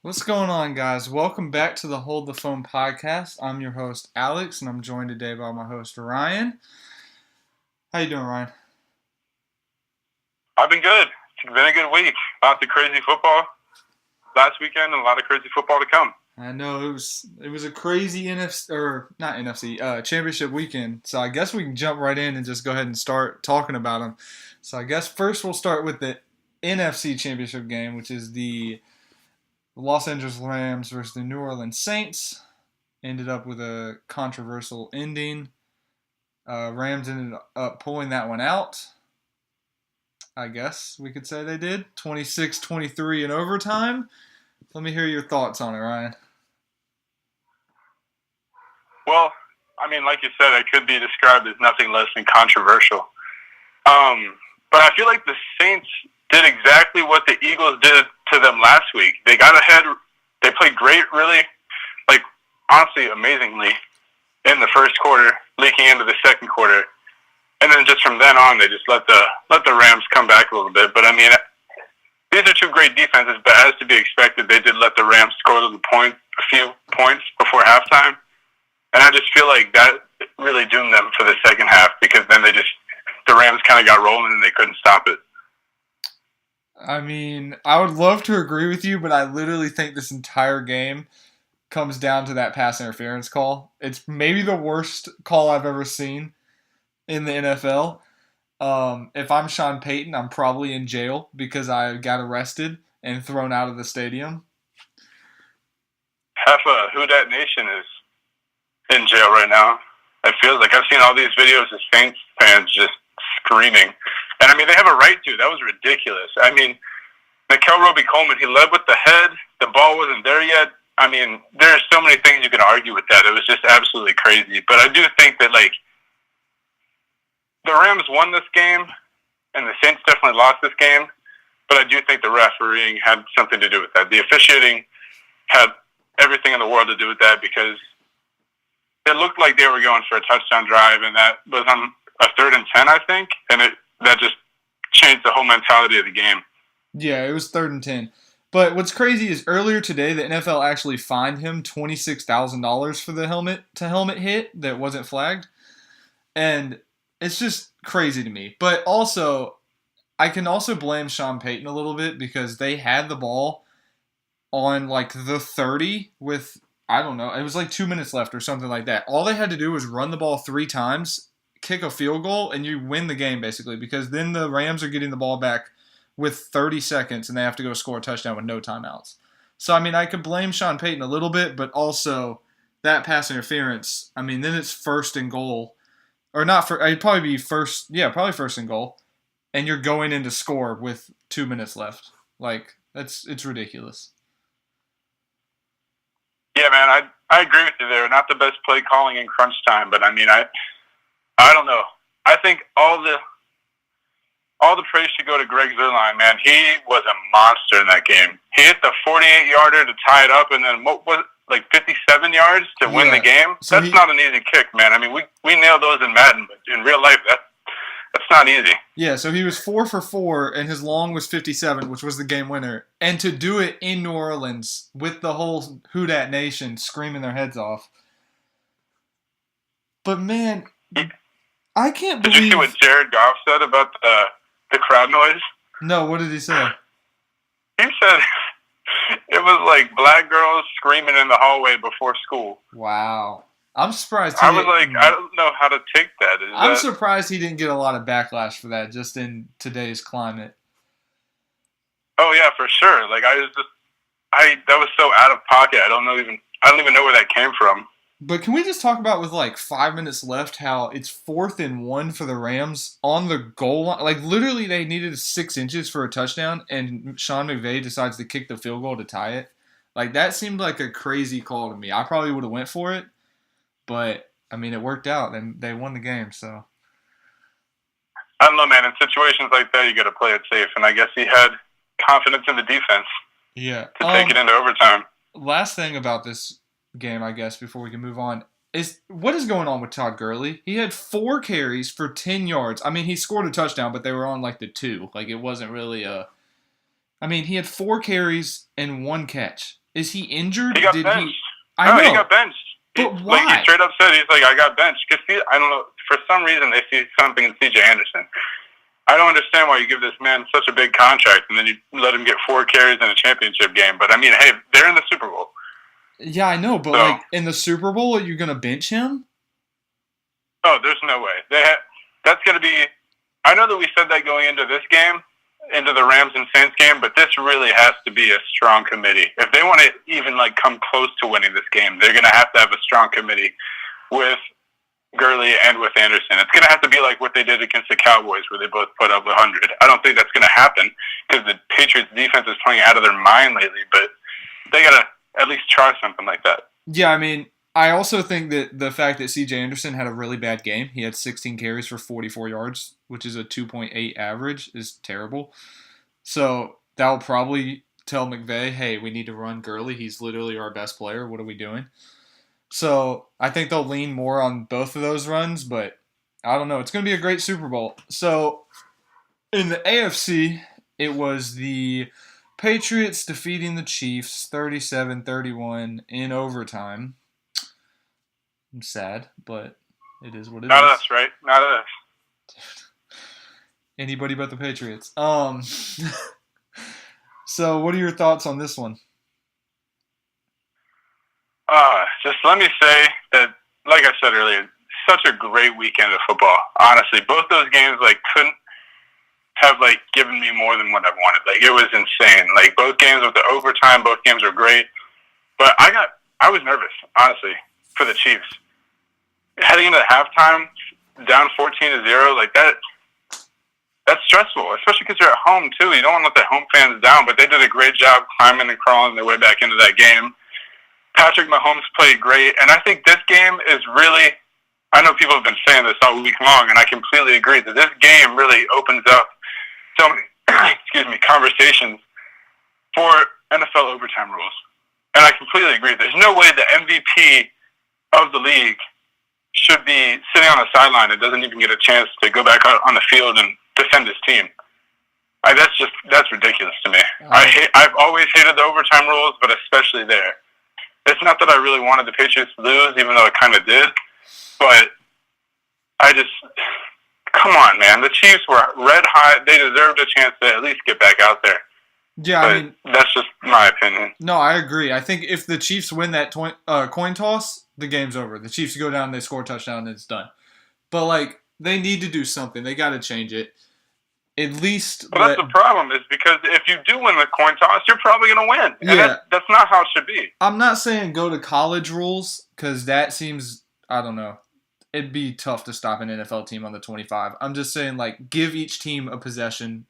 What's going on, guys? Welcome back to the Hold the Phone podcast. I'm your host, Alex, and I'm joined today by my host, Ryan. How you doing, Ryan? I've been good. It's been a good week. Lots of crazy football last weekend and a lot of crazy football to come. I know it was a crazy championship weekend. So I guess we can jump right in and just go ahead and start talking about them. So I guess first we'll start with the NFC championship game, which is the Los Angeles Rams versus the New Orleans Saints. Ended up with a controversial ending. Rams ended up pulling that one out. I guess we could say they did. 26-23 in overtime. Let me hear your thoughts on it, Ryan. Well, I mean, like you said, it could be described as nothing less than controversial. But I feel like the Saints did exactly what the Eagles did to them last week. They got ahead. They played great, really, honestly, amazingly in the first quarter, leaking into the second quarter. And then just from then on, they just let the Rams come back a little bit. But, I mean, these are two great defenses, but as to be expected, they did let the Rams score a few points before halftime. And I just feel like that really doomed them for the second half because then the Rams kind of got rolling and they couldn't stop it. I mean, I would love to agree with you, but I literally think this entire game comes down to that pass interference call. It's maybe the worst call I've ever seen in the NFL. If I'm Sean Payton, I'm probably in jail because I got arrested and thrown out of the stadium. Half of Who Dat Nation is in jail right now. It feels like I've seen all these videos of Saints fans just screaming. And, I mean, they have a right to. That was ridiculous. I mean, Mikel Roby-Coleman, he led with the head. The ball wasn't there yet. I mean, there's so many things you can argue with that. It was just absolutely crazy. But I do think that, the Rams won this game, and the Saints definitely lost this game. But I do think the refereeing had something to do with that. The officiating had everything in the world to do with that because it looked like they were going for a touchdown drive, and that was on a 3rd and 10, I think, and that just changed the whole mentality of the game. Yeah, it was 3rd and 10. But what's crazy is earlier today, the NFL actually fined him $26,000 for the helmet hit that wasn't flagged. And it's just crazy to me. But also, I can also blame Sean Payton a little bit because they had the ball on the 30 with, I don't know, it was 2 minutes left or something like that. All they had to do was run the ball 3 times, kick a field goal, and you win the game basically because then the Rams are getting the ball back with 30 seconds and they have to go score a touchdown with no timeouts. So, I mean, I could blame Sean Payton a little bit, but also that pass interference, I mean, then it's 1st and goal. Or not, it'd probably be first and goal. And you're going in to score with 2 minutes left. It's ridiculous. Yeah, man, I agree with you there. Not the best play calling in crunch time, but I mean, I don't know. I think all the praise should go to Greg Zuerlein, man. He was a monster in that game. He hit the 48-yarder to tie it up, and then what was it, 57 yards to win the game? So that's not an easy kick, man. I mean, we nailed those in Madden, but in real life, that's not easy. Yeah, so he was 4 for 4, and his long was 57, which was the game winner. And to do it in New Orleans with the whole Who Dat Nation screaming their heads off. But, man, I can't believe... Did you see what Jared Goff said about the crowd noise? No, what did he say? He said it was like black girls screaming in the hallway before school. Wow. I'm surprised I was like, I don't know how to take that. I'm surprised he didn't get a lot of backlash for that just in today's climate. Oh, yeah, for sure. That was so out of pocket. I don't even know where that came from. But can we just talk about with 5 minutes left how it's 4th and 1 for the Rams on the goal line? Literally they needed 6 inches for a touchdown and Sean McVay decides to kick the field goal to tie it. That seemed like a crazy call to me. I probably would have went for it, but I mean it worked out and they won the game, so. I don't know, man. In situations like that, you got to play it safe, and I guess he had confidence in the defense. Yeah. To take it into overtime. Last thing about this game, I guess, before we can move on, is what is going on with Todd Gurley? He had 4 carries for 10 yards. I mean, he scored a touchdown, but they were on the 2. It wasn't really a... I mean, he had 4 carries and 1 catch. Is he injured? He got benched. I know. He got benched. But why? Like, he straight up said, he's like, I got benched. Because, I don't know, for some reason they see something in C.J. Anderson. I don't understand why you give this man such a big contract and then you let him get 4 carries in a championship game. But, I mean, hey, they're in the Super Bowl. Yeah, I know. But, like, in the Super Bowl, are you going to bench him? Oh, there's no way. That's going to be – I know that we said that going into this game, into the Rams and Saints game, but this really has to be a strong committee. If they want to even, like, come close to winning this game, they're going to have a strong committee with – Gurley and with Anderson. It's going to have to be like what they did against the Cowboys where they both put up 100. I don't think that's going to happen because the Patriots defense is playing out of their mind lately, but they got to at least try something like that. Yeah, I mean, I also think that the fact that C.J. Anderson had a really bad game, he had 16 carries for 44 yards, which is a 2.8 average, is terrible. So that will probably tell McVay, hey, we need to run Gurley. He's literally our best player. What are we doing? So I think they'll lean more on both of those runs, but I don't know. It's going to be a great Super Bowl. So in the AFC, it was the Patriots defeating the Chiefs 37-31 in overtime. I'm sad, but it is what it is. Not us, right? Not us. Anybody but the Patriots. So what are your thoughts on this one? Just let me say that, like I said earlier, such a great weekend of football. Honestly, both those games couldn't have given me more than what I wanted. It was insane. Both games with the overtime, both games were great. But I was nervous, honestly, for the Chiefs. Heading into halftime, down 14-0, that's stressful, especially because you're at home too. You don't want to let the home fans down, but they did a great job climbing and crawling their way back into that game. Patrick Mahomes played great, and I think this game is really, I know people have been saying this all week long, and I completely agree that this game really opens up so many conversations for NFL overtime rules. And I completely agree. There's no way the MVP of the league should be sitting on the sideline and doesn't even get a chance to go back out on the field and defend his team. That's ridiculous to me. I've always hated the overtime rules, but especially there. It's not that I really wanted the Patriots to lose, even though it kind of did. But come on, man. The Chiefs were red hot. They deserved a chance to at least get back out there. Yeah, but I mean, that's just my opinion. No, I agree. I think if the Chiefs win that coin toss, the game's over. The Chiefs go down, they score a touchdown, and it's done. But, they need to do something. They got to change it. At least. But that's the problem, is because if you do win the coin toss, you're probably going to win. And that's not how it should be. I'm not saying go to college rules, because that seems, I don't know. It'd be tough to stop an NFL team on the 25. I'm just saying, give each team a possession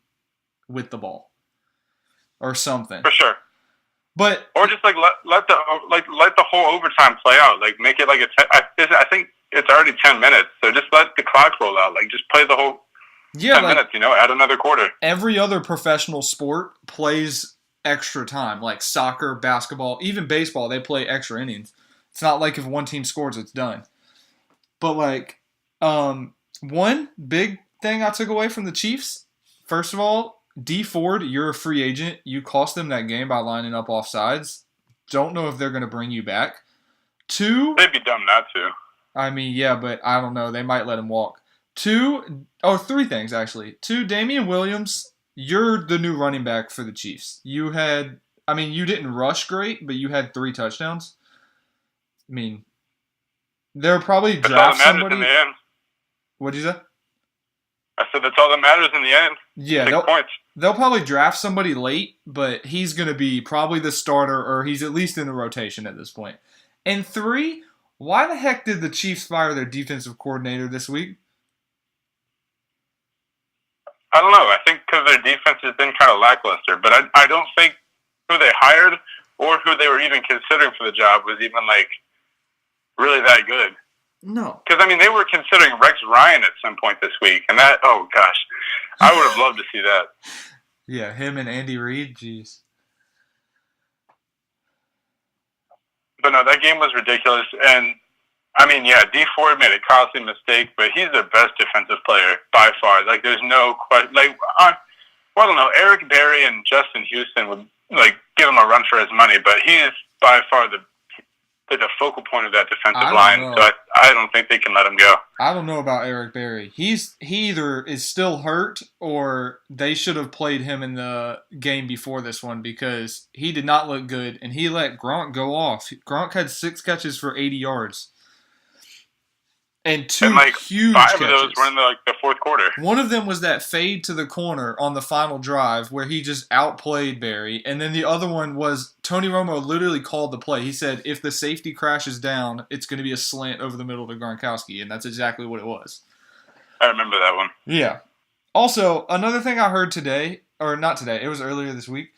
with the ball. Or something. For sure. But or just let the whole overtime play out. Make it I think it's already 10 minutes, so just let the clock roll out. Just play the whole 10 minutes, add another quarter. Every other professional sport plays extra time, like soccer, basketball, even baseball, they play extra innings. It's not like if one team scores, it's done. But one big thing I took away from the Chiefs, first of all, Dee Ford, you're a free agent. You cost them that game by lining up offsides. Don't know if they're going to bring you back. 2, they'd be dumb not to. I mean, yeah, but I don't know. They might let him walk. 3 things, actually. 2, Damian Williams, you're the new running back for the Chiefs. You didn't rush great, but you had 3 touchdowns. I mean, they'll probably draft somebody. In the end. What'd you say? I said that's all that matters in the end. Yeah, 6 points. They'll probably draft somebody late, but he's going to be probably the starter, or he's at least in the rotation at this point. And 3, why the heck did the Chiefs fire their defensive coordinator this week? I don't know. I think because their defense has been kind of lackluster, but I don't think who they hired or who they were even considering for the job was even really that good. No. Because, they were considering Rex Ryan at some point this week. And that, oh, gosh. I would have loved to see that. Yeah, him and Andy Reid, jeez. But no, that game was ridiculous. And, Dee Ford made a costly mistake, but he's the best defensive player by far. There's no question. I don't know. Eric Berry and Justin Houston would, give him a run for his money, but he is by far the focal point of that defensive line. So I don't think they can let him go. I don't know about Eric Berry. He either is still hurt or they should have played him in the game before this one because he did not look good and he let Gronk go off. Gronk had 6 catches for 80 yards. And 2 huge 5 catches. Of those were in the fourth quarter. One of them was that fade to the corner on the final drive where he just outplayed Berry. And then the other one was Tony Romo literally called the play. He said, if the safety crashes down, it's going to be a slant over the middle to Gronkowski. And that's exactly what it was. I remember that one. Yeah. Also, another thing I heard today, or not today, it was earlier this week.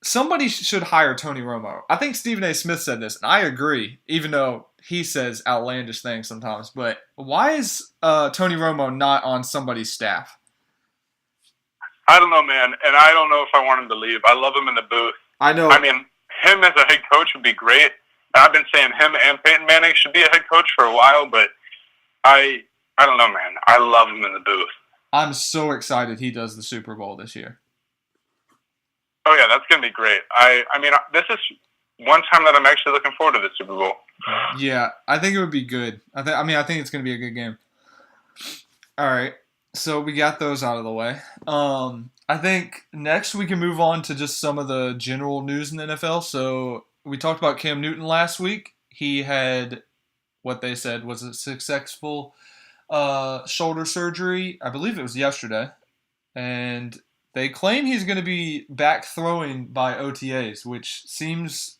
Somebody should hire Tony Romo. I think Stephen A. Smith said this, and I agree, even though he says outlandish things sometimes. But why is Tony Romo not on somebody's staff? I don't know, man, and I don't know if I want him to leave. I love him in the booth. I know. I mean, him as a head coach would be great. I've been saying him and Peyton Manning should be a head coach for a while, but I don't know, man. I love him in the booth. I'm so excited he does the Super Bowl this year. Oh, yeah, that's going to be great. I mean, this is one time that I'm actually looking forward to the Super Bowl. Yeah, I think it would be good. I think it's going to be a good game. All right, so we got those out of the way. I think next we can move on to just some of the general news in the NFL. So we talked about Cam Newton last week. He had what they said was a successful shoulder surgery. I believe it was yesterday. And they claim he's going to be back throwing by OTAs, which seems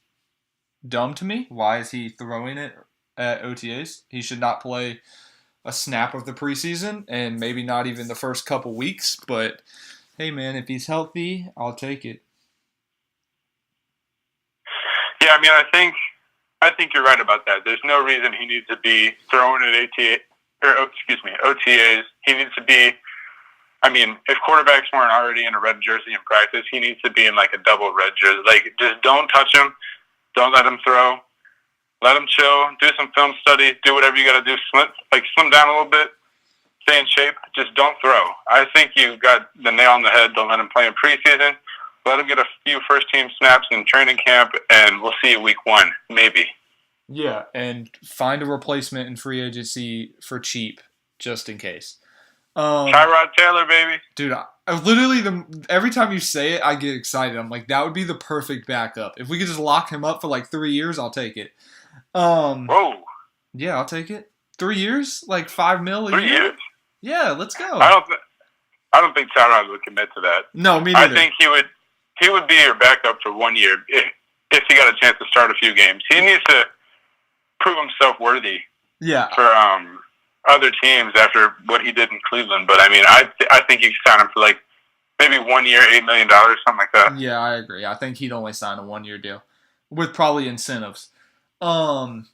dumb to me. Why is he throwing it at OTAs? He should not play a snap of the preseason and maybe not even the first couple weeks. But, hey, man, if he's healthy, I'll take it. Yeah, I mean, I think you're right about that. There's no reason he needs to be throwing at OTAs. He needs to be, I mean, if quarterbacks weren't already in a red jersey in practice, he needs to be in like a double red jersey. Like, just don't touch him. Don't let him throw. Let him chill. Do some film study. Do whatever you got to do. Slim down a little bit. Stay in shape. Just don't throw. I think you got the nail on the head. Don't let him play in preseason. Let him get a few first-team snaps in training camp, and we'll see you week 1, maybe. Yeah, and find a replacement in free agency for cheap, just in case. Tyrod Taylor, baby. Dude, I literally, every time you say it, I get excited. I'm like, that would be the perfect backup. If we could just lock him up for like 3 years, I'll take it. Whoa. Yeah, I'll take it. 3 years? Like $5 million a year? 3 years? Yeah, let's go. I don't think Tyrod would commit to that. No, me neither. I think he would be your backup for 1 year if he got a chance to start a few games. He needs to prove himself worthy. Yeah. For other teams after what he did in Cleveland. But I mean, I think you could sign him for like maybe 1 year, $8 million, something like that. Yeah, I agree. I think he'd only sign a 1 year deal with probably incentives. On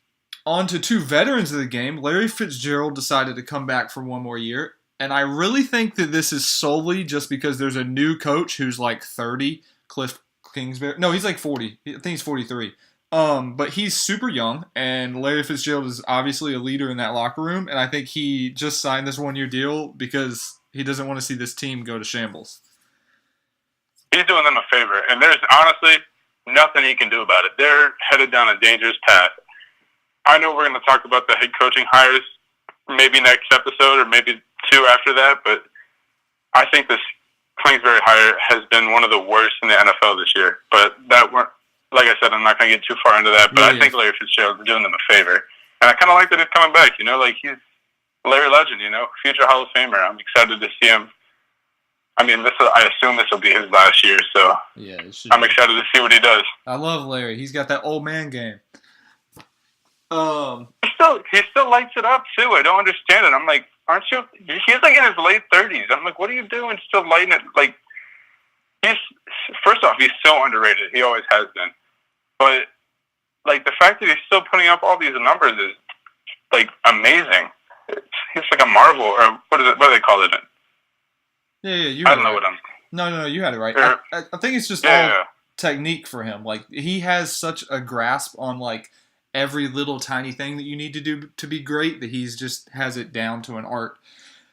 to 2 veterans of the game. Larry Fitzgerald decided to come back for 1 more year. And I really think that this is solely just because there's a new coach who's like 30, Cliff Kingsbury. No, he's like 40. I think he's 43. But he's super young, and Larry Fitzgerald is obviously a leader in that locker room, and I think he just signed this 1 year deal because he doesn't want to see this team go to shambles. He's doing them a favor, and there's honestly nothing he can do about it. They're headed down a dangerous path. I know we're going to talk about the head coaching hires maybe next episode or maybe 2 after that, but I think this Kingsbury hire has been one of the worst in the NFL this year. But like I said, I'm not going to get too far into that, but I think Larry Fitzgerald's doing them a favor. And I kind of like that he's coming back, like he's Larry Legend, future Hall of Famer. I'm excited to see him. I mean, I assume this will be his last year, so yeah, I'm excited to see what he does. I love Larry. He's got that old man game. He still lights it up, too. I don't understand it. I'm like, aren't you? He's like in his late 30s. I'm like, what are you doing still lighting it? Like, first off, he's so underrated. He always has been. But, like, the fact that he's still putting up all these numbers is, like, amazing. He's like a marvel, or what do they call it? Yeah, I don't know what I'm... No, you had it right. I think it's just all technique for him. Like, he has such a grasp on, like, every little tiny thing that you need to do to be great that he's just has it down to an art.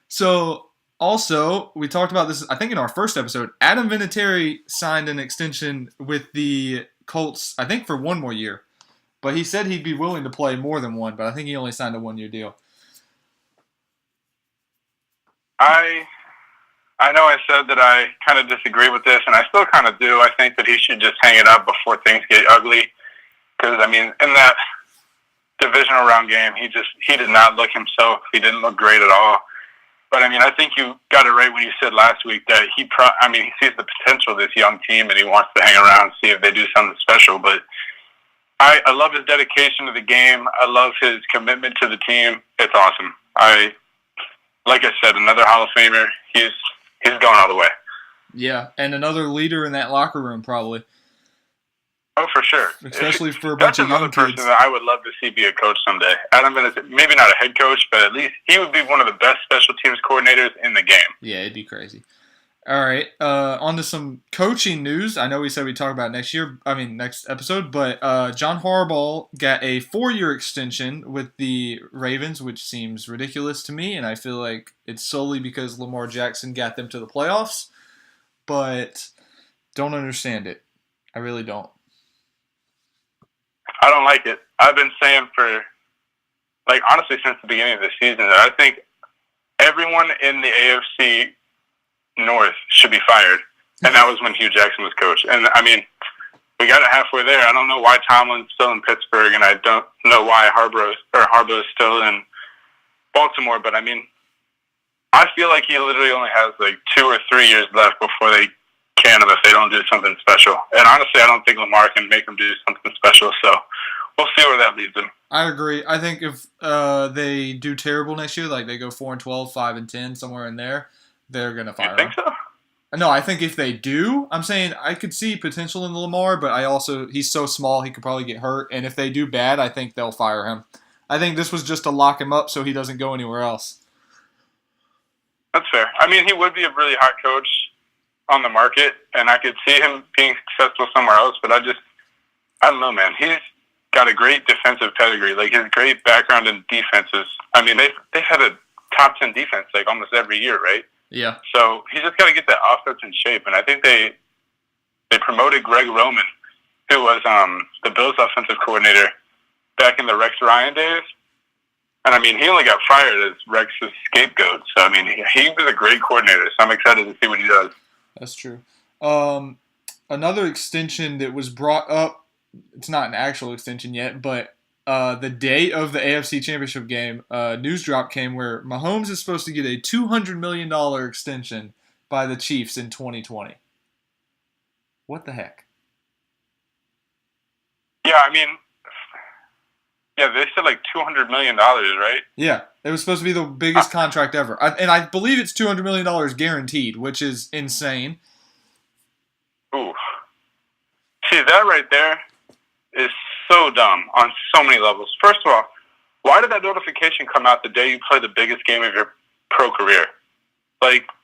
So, also, we talked about this, I think, in our first episode. Adam Vinatieri signed an extension with the Colts, I think, for one more year. But he said he'd be willing to play more than one, but I think he only signed a 1-year deal. I know I said that I kind of disagree with this, and I still kind of do. I think that he should just hang it up before things get ugly. Because, I mean, in that divisional round game, he did not look himself. He didn't look great at all. But, I mean, I think you got it right when you said last week that he sees the potential of this young team, and he wants to hang around and see if they do something special. But I love his dedication to the game. I love his commitment to the team. It's awesome. Like I said, another Hall of Famer. He's going all the way. Yeah, and another leader in that locker room, probably. Oh, for sure. Especially for a bunch of young kids. That's another person that I would love to see be a coach someday. Adam Vinatieri, maybe not a head coach, but at least he would be one of the best special teams coordinators in the game. Yeah, it'd be crazy. All right, on to some coaching news. I know we said we'd talk about next episode, but John Harbaugh got a 4-year extension with the Ravens, which seems ridiculous to me, and I feel like it's solely because Lamar Jackson got them to the playoffs, but don't understand it. I really don't. I don't like it. I've been saying honestly, since the beginning of the season, that I think everyone in the AFC North should be fired. And that was when Hugh Jackson was coach. And, I mean, we got it halfway there. I don't know why Tomlin's still in Pittsburgh, and I don't know why Harbaugh is still in Baltimore. But, I mean, I feel like he literally only has 2 or 3 years left before they can him if they don't do something special. And honestly, I don't think Lamar can make them do something special. So we'll see where that leads them. I agree. I think if they do terrible next year, like they go 4-12, 5-10, somewhere in there, they're gonna fire him. You think so? No, I think if they do, I'm saying I could see potential in Lamar, but he's so small he could probably get hurt. And if they do bad, I think they'll fire him. I think this was just to lock him up so he doesn't go anywhere else. That's fair. I mean, he would be a really hot coach on the market, and I could see him being successful somewhere else, but I don't know, man. He's got a great defensive pedigree. His great background in defenses. I mean, they've had a top 10 defense almost every year, right? Yeah. So he's just got to get that offense in shape, and I think they promoted Greg Roman, who was the Bills' offensive coordinator back in the Rex Ryan days. And, I mean, he only got fired as Rex's scapegoat. So, I mean, he was a great coordinator, so I'm excited to see what he does. That's true. Another extension that was brought up, it's not an actual extension yet, but the day of the AFC Championship game, news drop came where Mahomes is supposed to get a $200 million extension by the Chiefs in 2020. What the heck? Yeah, I mean, they said $200 million, right? Yeah, it was supposed to be the biggest contract ever. And I believe it's $200 million guaranteed, which is insane. Ooh. See, that right there is so dumb on so many levels. First of all, why did that notification come out the day you play the biggest game of your pro career?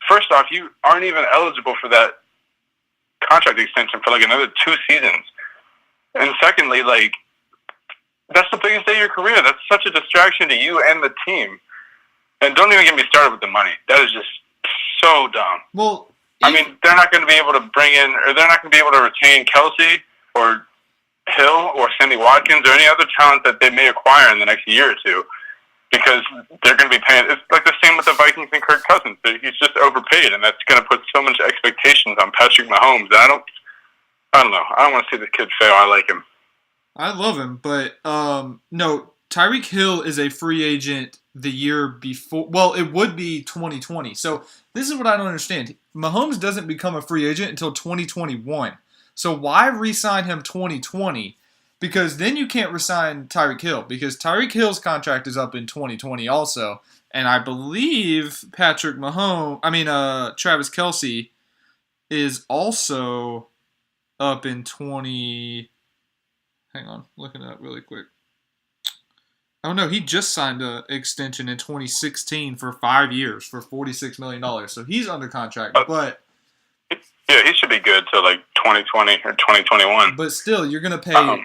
First off, you aren't even eligible for that contract extension for another 2 seasons. And secondly, that's the biggest day of your career. That's such a distraction to you and the team. And don't even get me started with the money. That is just so dumb. Well, I mean, they're not going to be able to they're not going to be able to retain Kelsey or Hill or Sammy Watkins or any other talent that they may acquire in the next year or two because they're going to be paying. It's the same with the Vikings and Kirk Cousins. He's just overpaid, and that's going to put so much expectations on Patrick Mahomes. I don't know. I don't want to see the kid fail. I like him. I love him, but no, Tyreek Hill is a free agent the year before. Well, it would be 2020. So this is what I don't understand. Mahomes doesn't become a free agent until 2021. So why re-sign him 2020? Because then you can't re-sign Tyreek Hill because Tyreek Hill's contract is up in 2020 also. And I believe Travis Kelce is also up in 20... Hang on, looking it up really quick. Oh, no, he just signed an extension in 2016 for 5 years for $46 million. So he's under contract, but... Yeah, he should be good till 2020 or 2021. But still, you're going to pay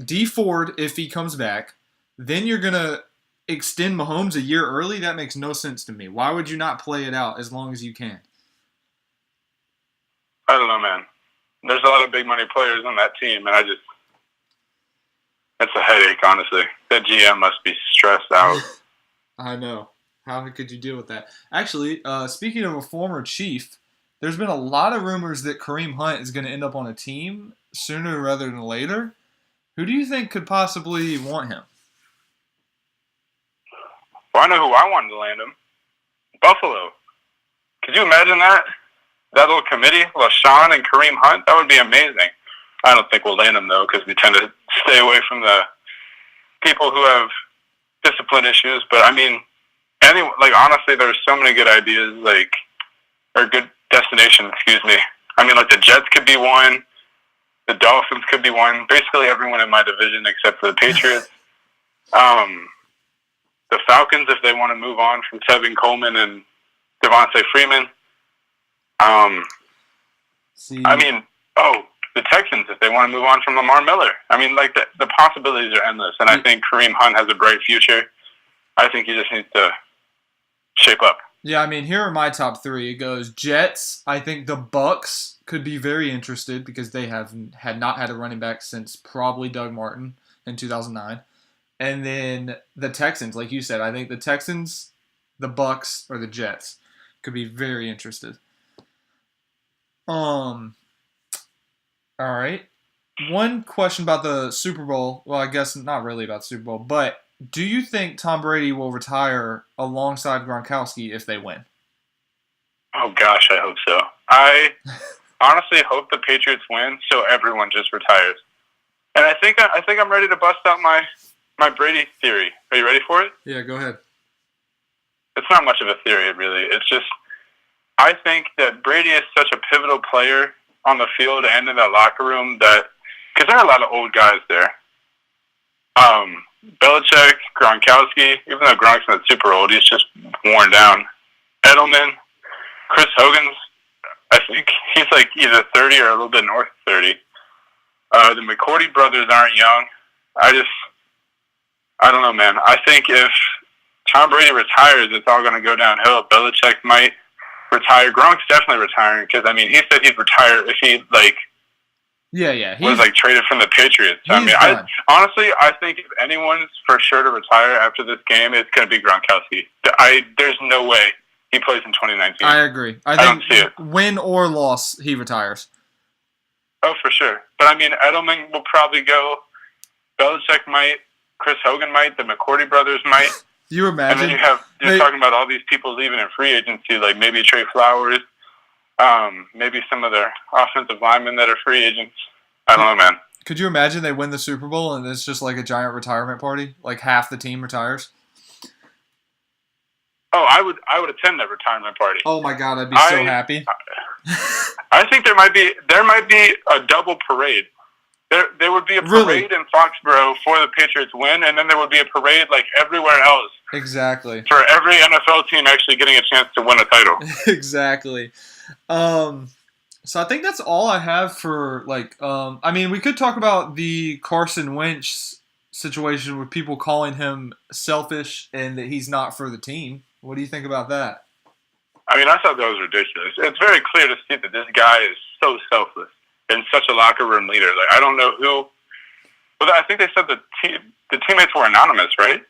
Dee Ford if he comes back. Then you're going to extend Mahomes a year early? That makes no sense to me. Why would you not play it out as long as you can? I don't know, man. There's a lot of big money players on that team, and it's a headache, honestly. That GM must be stressed out. I know. How could you deal with that? Actually, speaking of a former Chief, there's been a lot of rumors that Kareem Hunt is going to end up on a team sooner rather than later. Who do you think could possibly want him? Well, I know who I wanted to land him. Buffalo. Could you imagine that? That little committee, LaShawn and Kareem Hunt? That would be amazing. I don't think we'll land him, though, because we tend to stay away from the people who have discipline issues. But, I mean, honestly, there's so many good ideas, or good destinations, excuse me. I mean, the Jets could be one. The Dolphins could be one. Basically everyone in my division except for the Patriots. The Falcons, if they want to move on from Tevin Coleman and Devontae Freeman. The Texans, if they want to move on from Lamar Miller. I mean, the possibilities are endless, and I think Kareem Hunt has a bright future. I think he just needs to shape up. Yeah, I mean, here are my top three. It goes Jets. I think the Bucks could be very interested because they had not had a running back since probably Doug Martin in 2009. And then the Texans, like you said, I think the Texans, the Bucks, or the Jets could be very interested. All right. One question about the Super Bowl. Well, I guess not really about the Super Bowl, but do you think Tom Brady will retire alongside Gronkowski if they win? Oh, gosh, I hope so. I honestly hope the Patriots win so everyone just retires. And I think I'm ready to bust out my Brady theory. Are you ready for it? Yeah, go ahead. It's not much of a theory, really. It's just I think that Brady is such a pivotal player on the field and in that locker room because there are a lot of old guys there. Belichick, Gronkowski, even though Gronk's not super old, he's just worn down. Edelman, Chris Hogan's, I think he's either 30 or a little bit north of 30. The McCourty brothers aren't young. I don't know, man. I think if Tom Brady retires, it's all going to go downhill. Belichick might retire. Gronk's definitely retiring because, I mean, he said he'd retire if he, was traded from the Patriots. I mean, I think if anyone's for sure to retire after this game, it's going to be Gronkowski. There's no way he plays in 2019. I agree. I don't see it. Win or loss, he retires. Oh, for sure. But I mean, Edelman will probably go. Belichick might. Chris Hogan might. The McCourty brothers might. You imagine? And then you're talking about all these people leaving in free agency, like maybe Trey Flowers, maybe some of their offensive linemen that are free agents. I don't know, man. Could you imagine they win the Super Bowl and it's just like a giant retirement party? Like half the team retires? Oh, I would attend that retirement party. Oh my God, I'd be so happy. I think there might be a double parade. There would be a parade in Foxborough for the Patriots win, and then there would be a parade everywhere else. Exactly. For every NFL team actually getting a chance to win a title. Exactly. So I think that's all I have for I mean, we could talk about the Carson Wentz situation with people calling him selfish and that he's not for the team. What do you think about that? I mean, I thought that was ridiculous. It's very clear to see that this guy is so selfless and such a locker room leader. I don't know who. Well, I think they said the teammates were anonymous, right?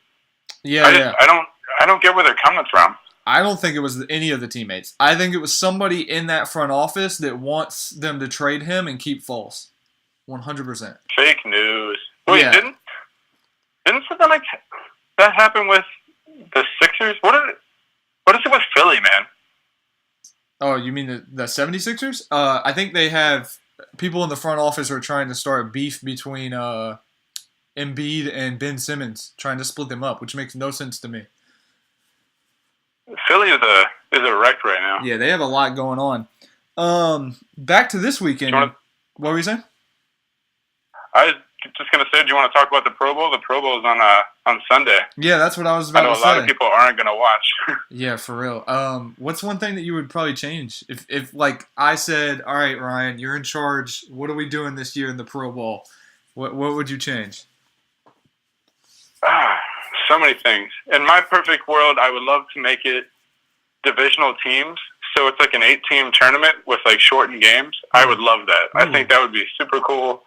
Yeah. I don't get where they're coming from. I don't think it was any of the teammates. I think it was somebody in that front office that wants them to trade him and keep Foles. 100%. Fake news. Wait, Yeah. didn't something like that happen with the Sixers? What is it with Philly, man? Oh, you mean the 76ers? I think they have people in the front office who are trying to start beef between Embiid and Ben Simmons, trying to split them up, which makes no sense to me. Philly is a wreck right now. Yeah, they have a lot going on. Back to this weekend. What were you saying? I was just going to say, do you want to talk about the Pro Bowl? The Pro Bowl is on Sunday. Yeah, that's what I was about to say. I know a lot of people aren't going to watch. Yeah, for real. What's one thing that you would probably change? If I said, all right, Ryan, you're in charge. What are we doing this year in the Pro Bowl? What would you change? So many things. In my perfect world, I would love to make it divisional teams so it's like an 8-team tournament with like shortened games. I would love that. Ooh. I think that would be super cool.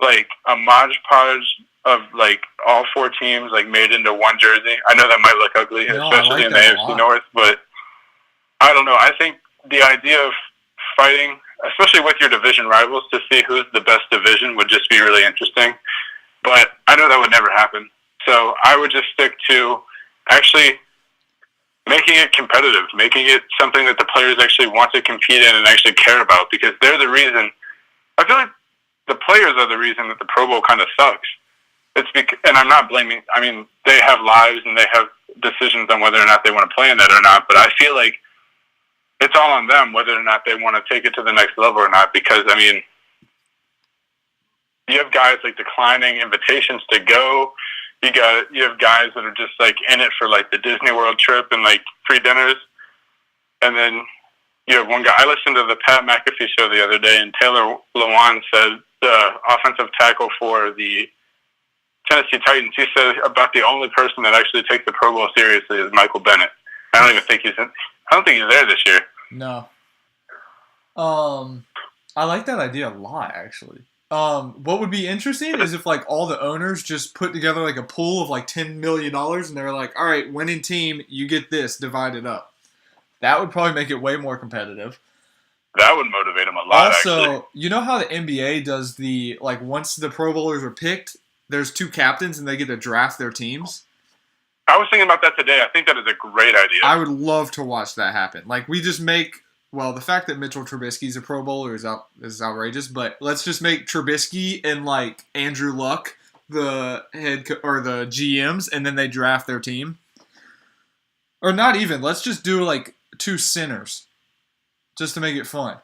Like a Mod Podge of like all 4 teams like made into one jersey. I know that might look ugly, No, especially like in the that a AFC lot. North, but I don't know. I think the idea of fighting, especially with your division rivals, to see who's the best division would just be really interesting. But I know that would never happen. So I would just stick to actually making it competitive, making it something that the players actually want to compete in and actually care about, because they're the reason. I feel like the players are the reason that the Pro Bowl kind of sucks. It's because, and I'm not blaming. I mean, they have lives and they have decisions on whether or not they want to play in it or not. But I feel like it's all on them whether or not they want to take it to the next level or not. Because I mean, you have guys like declining invitations to go. You have guys that are just like in it for like the Disney World trip and like free dinners. And then you have one guy. I listened to the Pat McAfee show the other day, and Taylor Lewan said, the offensive tackle for the Tennessee Titans, he said about the only person that actually takes the Pro Bowl seriously is Michael Bennett. I don't think he's there this year. No. I like that idea a lot, actually. What would be interesting is if like all the owners just put together like a pool of like $10 million and they're like, all right, winning team, you get this, divide it up. That would probably make it way more competitive. That would motivate them a lot, Also, actually. you know how the NBA does the, like, once the Pro Bowlers are picked, there's 2 captains and they get to draft their teams? I was thinking about that today. I think that is a great idea. I would love to watch that happen. Like, we just make, well, the fact that Mitchell Trubisky's a Pro Bowler is outrageous, but let's just make Trubisky and, like, Andrew Luck the or the GMs, and then they draft their team. Or not even. Let's just do, like, 2 centers. Just to make it fun.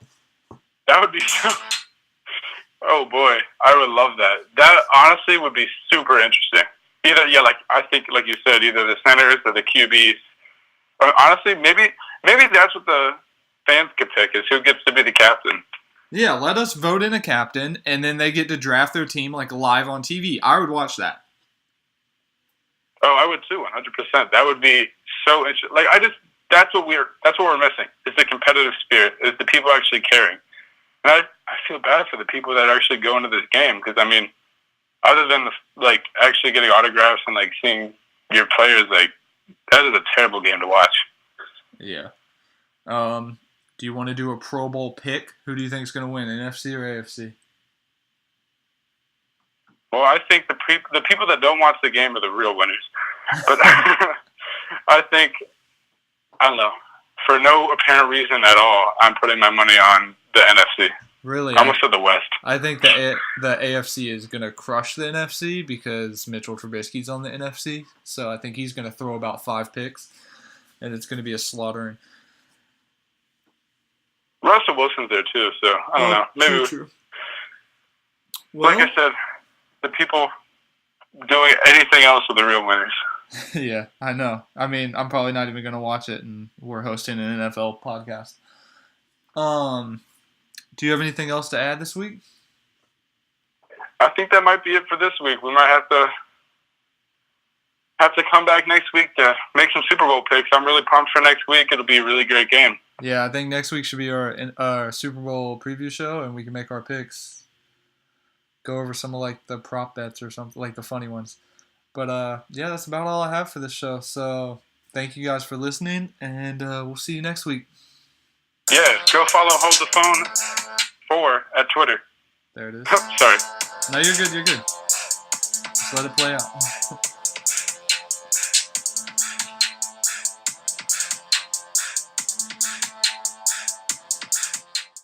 That would be so... Oh, boy. I would love that. That, honestly, would be super interesting. Either, yeah, like, I think, like you said, either the centers or the QBs. Or honestly, maybe that's what the fans could pick, is who gets to be the captain. Yeah, let us vote in a captain, and then they get to draft their team, like, live on TV. I would watch that. Oh, I would too, 100%. That would be so interesting. Like, that's what we're missing. Is the competitive spirit. Is the people actually caring. And I feel bad for the people that actually go into this game, because I mean, other than like actually getting autographs and like seeing your players, like that is a terrible game to watch. Yeah. Do you want to do a Pro Bowl pick? Who do you think is going to win, NFC or AFC? Well, I think the people that don't watch the game are the real winners. But I think, I don't know, for no apparent reason at all, I'm putting my money on the NFC. Really? I almost said the West. I think the AFC is going to crush the NFC because Mitchell Trubisky's on the NFC. So I think he's going to throw about 5 picks, and it's going to be a slaughtering. Russell Wilson's there too, so I don't know. Maybe, True. Well, like I said, the people doing anything else are the real winners. Yeah, I know. I mean, I'm probably not even going to watch it, and we're hosting an NFL podcast. Do you have anything else to add this week? I think that might be it for this week. We might have to come back next week to make some Super Bowl picks. I'm really pumped for next week. It'll be a really great game. Yeah, I think next week should be our Super Bowl preview show, and we can make our picks. Go over some of like the prop bets or something, like the funny ones. But yeah, that's about all I have for this show. So thank you guys for listening, and we'll see you next week. Yeah, go follow Hold the Phone 4 at Twitter. There it is. Sorry. No, you're good. You're good. Just let it play out.